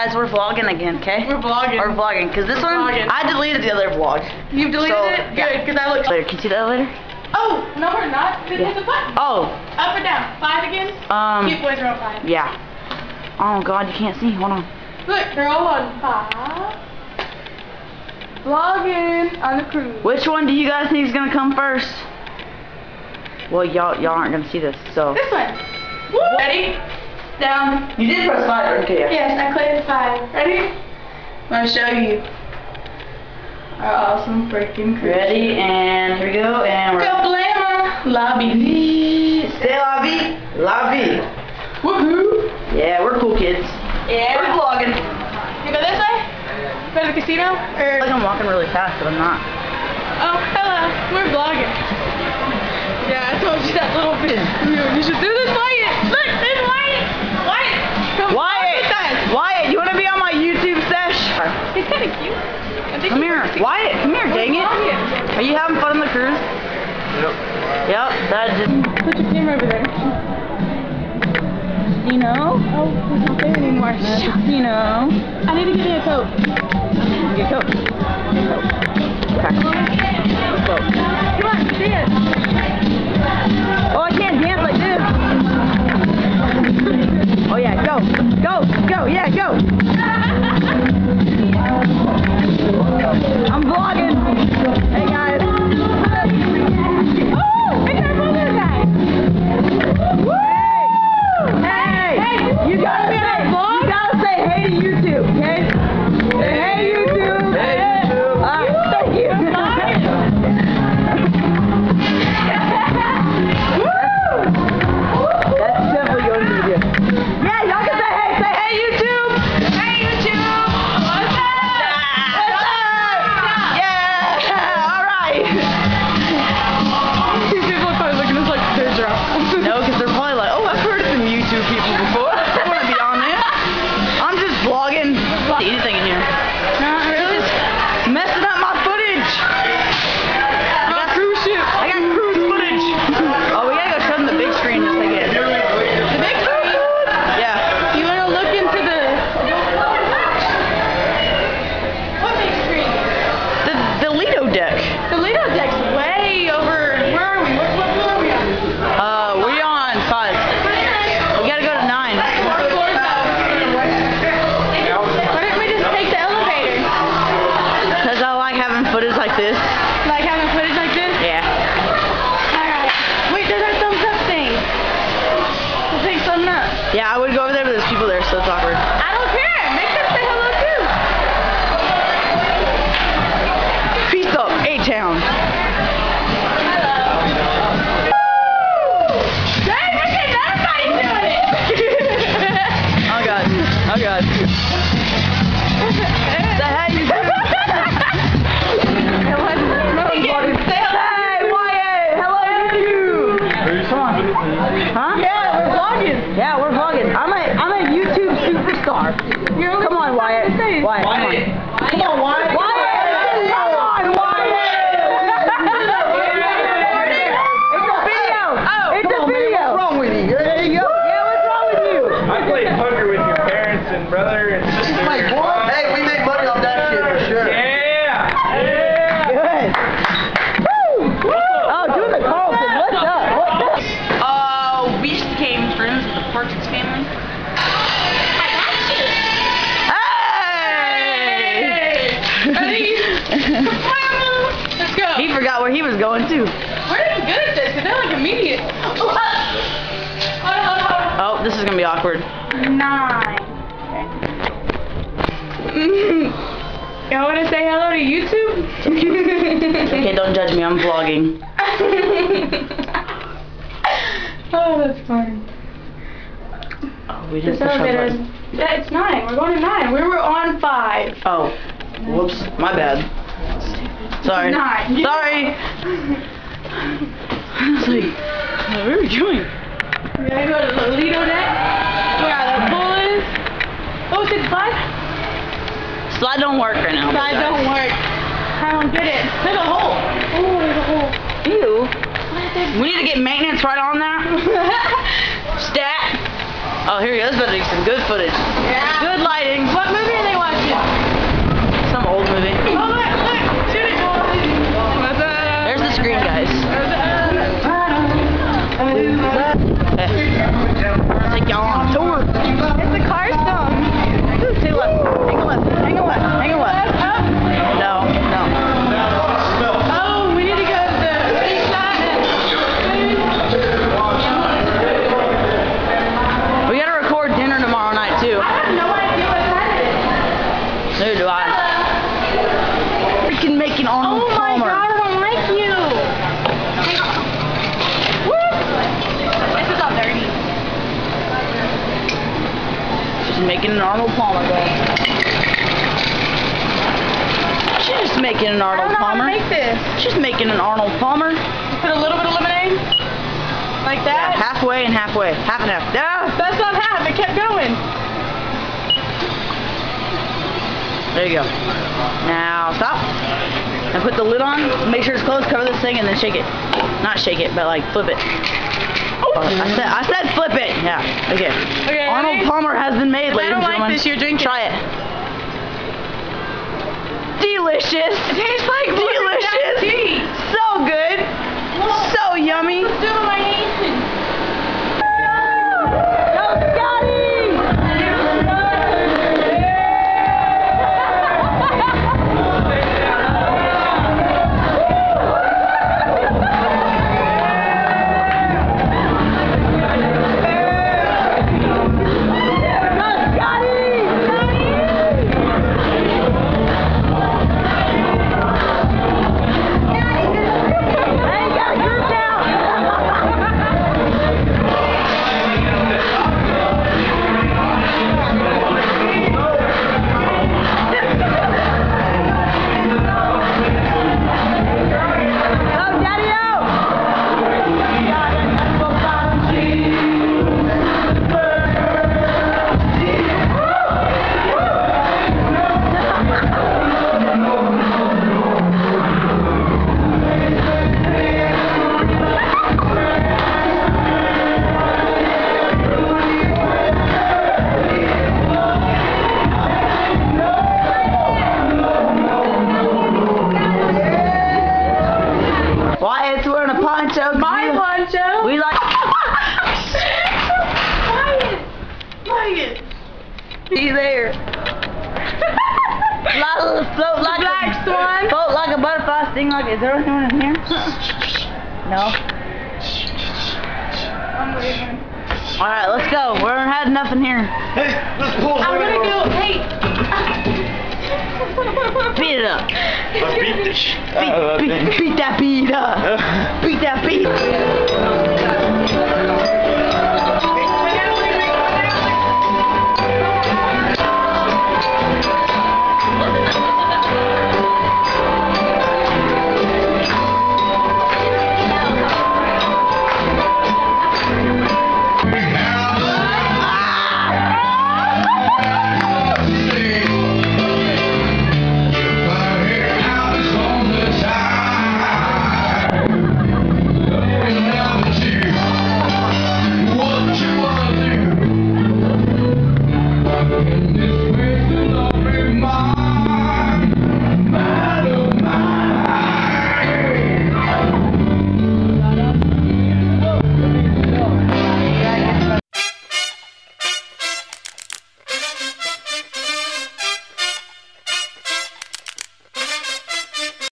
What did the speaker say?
Guys, we're vlogging again, okay? We're vlogging. We're vlogging, because this one, I deleted the other vlog. You've deleted it? Good, because I looked. Later, can you see that later? Oh, no we're not. This is a button. Oh. Up or down? 5 again? Cute boys are on 5. Yeah. Oh, God, you can't see. Hold on. Look, they're all on 5. Vlogging on the cruise. Which one do you guys think is going to come first? Well, y'all aren't going to see this, so. This one. Woo. Ready? Down. You did press 5, okay? Yes, I clicked 5. Ready? I'm going to show you our awesome freaking cruise. Ready, and here we go, and we're... Kablama! La vie. C'est la vie. La vie. Woohoo! Yeah, we're cool kids. Yeah. We're vlogging. You go this way? Go to the casino? I feel like I'm walking really fast, but I'm not. Oh, hello. We're vlogging. Yeah, I told you that little bit. You should do this, Wyatt. Look, there's Wyatt. Wyatt, come Wyatt, you want to be on my YouTube sesh? He's kind of cute. Come here. Wyatt, come here, dang it. Are you having fun on the cruise? Yep. Yep, that just... Put your camera over there. You know? Oh, he's not there anymore. You know? I need to get you a Coke. Get Coke. Okay. Coke. Come on, dance. Oh, I can't dance like this. Oh yeah, go, yeah, go. I'm vlogging. Hey guys. Oh, I got another guy. Hey, you gotta say hey to YouTube, okay? Hey YouTube. Hey YouTube. Thank you. That's definitely going to be good. Yeah, y'all can say hey YouTube. Hey, YouTube. What's up? What's up? Yeah, all right. These people are probably looking at us like they're drunk. No, because they're probably like, oh, I've heard of some YouTube people before. I want to be on there. I'm just vlogging. Anything in here. Not really. Messing up my footage. I got cruise footage. Oh, we gotta go show them the big screen in a second. The big screen? Yeah. You want to look into the... What big screen? The Lido deck. The Lido deck's way over... Where are we? What floor are we on? We're on 5. We gotta go to 9. What floor is that? Why don't we just take the elevator? Because I like having footage like this. Like having footage like this? Yeah. Alright. Wait, there's our thumbs up thing. We'll take thumbs up. Yeah, I would go over there, but there's people there, so it's awkward. I don't care. Make them say hello too. Peace up, A-Town. Hello. Dang, look at everybody doing it. Oh God. Oh God. Say hey, you Say Hey, Wyatt! Hello, YouTube! Come on. Huh? Yeah, we're vlogging. Yeah, we're vlogging. I'm a YouTube superstar. Come on, Wyatt. Wyatt, come on. Come on, Wyatt. Wyatt! Come on, Wyatt! It's a video! It's a video! What's wrong with you? There you go. Yeah, what's wrong with you? I played poker with your parents and brother and sister. Like what? Hey, we make money off that shit for sure. Yeah! Good. Oh, doing the Carlton. What's up? We just became friends with the Perkins family. Hey! Let's go. He forgot where he was going too. We're doing good at this because they're like immediate. Oh, this is gonna be awkward. 9. Y'all want to say hello to YouTube? Okay, don't judge me. I'm vlogging. Oh, that's funny. Oh, we This just pushed our elevator button. yeah, it's 9. We're going to 9. We were on 5. Oh, whoops. My bad. Sorry. 9. Sorry. I was like, where are we going? We gotta go to the Lido deck. Where the pool is. Oh, is it 5? Slide don't work right now. Slide don't work. I don't get it. There's a hole. Oh, there's a hole. Ew. We need to get maintenance right on that. Stat. Oh, here he goes. Better get some good footage. Yeah. Good lighting. What movie are they watching? Some old movie. Oh, look, shoot it. There's the screen, guys. Take y'all on a tour. It's a car song. Take a left. Hang a left. Hang a left. Hang a left. No, no. Oh, we need to go to the seaside. We gotta record dinner tomorrow night too. I have no idea what that is. Neither do I. Freaking making Arnold Oh my Palmer. god, I don't like you. Woo! This is all dirty. She's making an Arnold Palmer, guys. She's just making an I Arnold don't know how to Palmer. make this. She's making an Arnold Palmer. Put a little bit of lemonade. Like that. Halfway and halfway. Half and half. Ah! That's not half. It kept going. There you go. Now stop. And put the lid on. Make sure it's closed. Cover this thing and then shake it. Not shake it, but like flip it. Oh, I said flip it. Yeah. Okay. Okay, Arnold ready? Palmer has been made, I ladies and don't like gentlemen. this. You're drinking. Try it. Delicious. It tastes like Delicious. tea. So good. So yummy. Let's do it, my niece. Go, Scotty! Wyatt's wearing a poncho. My poncho. We like. Wyatt. See there. Float like Black swan. Float like a butterfly, sting like. Is there anyone in here? No. I'm leaving. All right, let's go. We haven't had enough in here. Hey, let's pull I'm gonna go. Hey. Beat it up. Let's beat this. Beat that beat up.